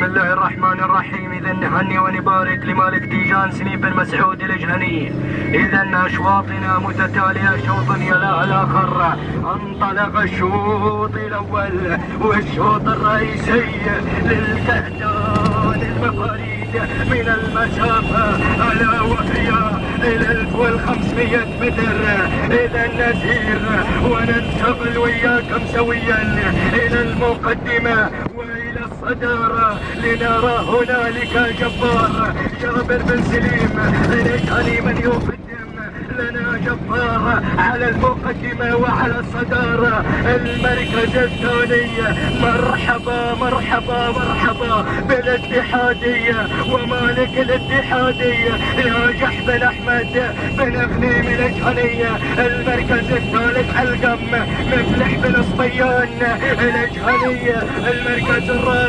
بسم الله الرحمن الرحيم. إذا نهني ونبارك لمالك تيجان سني بن مسعود الجهني. إذا أشواطنا متتالية شوط يلا الآخر. انطلق الشوط الأول والشوط الرئيسي للكهتان المفاريد من المسافة ألا وهي إلى 1500 متر. إذا نسير وننتقل وياكم سويا إلى المقدمة وإلى الصدارة لنرى هنالك جبار جابر بن سليم الجهني من يقدم لنا جبار على المقدمة وعلى الصدارة. المركز الثاني مرحبا مرحبا مرحبا بالاتحادية ومالك الاتحادية يا بن أحمد بن غنيم الجهني. المركز الثالث علقم مفلح بن صبيان الجهني. المركز الرابع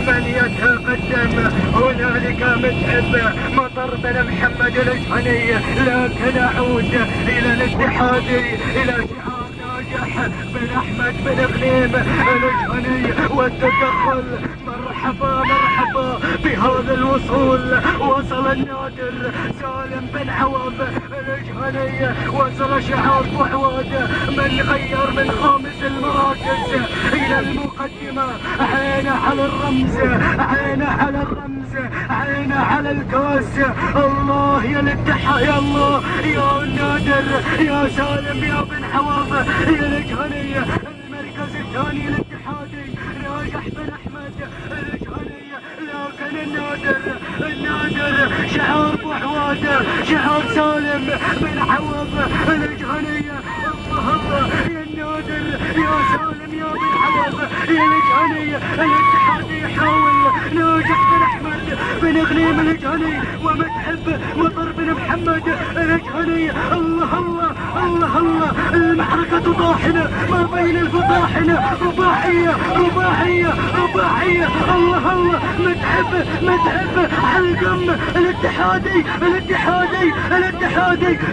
من يتقدم هنالك متعب مطر بن محمد الجهني. لكن أعود إلى الاتحادي إلى شعار ناجح بن أحمد بن غنيم الجهني والتدخل. مرحبا مرحبا بهذا الوصول. وصل النادر سالم بن عوض الجهني. وصل شعار بوحواد من غير من خامس المراكز إلى المقدمة. عينه على الرمز عينه على الرمز عينه على الكاس. الله يا الاتحاد يا الله يا النادر يا سالم يا بن عوض يا الجهني. المركز الثاني الاتحادي ناجح بن احمد الجهني. لكن النادر شعار بوحواد شعار سالم بن عوض الجهني. الله الله يا النادر يا سالم يا بن عوض يا الجهني. الاتحادي يحاول ناجح بن احمد بن غنيم الجهني ومتحب مطر بن محمد الجهني. الله الله الله الله المعركة طاحنة ما بين الفطاحنة. رباعية رباعية رباعية. الله الله متحب علقم الاتحادي.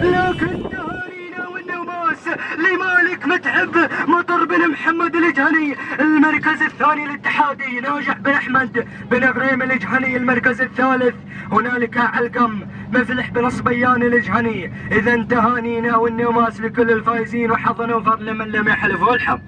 لكن تهانينا والنماس لمالك متحب مطر بن محمد الجهني. المركز الثاني الاتحادي ناجح بن احمد بن غريم الجهني. المركز الثالث هنالك علقم مفلح بن صبيان الجهني. اذا تهانينا والنماس لكل الفائزين وحظنا وفضل من لم يحلف والحظ.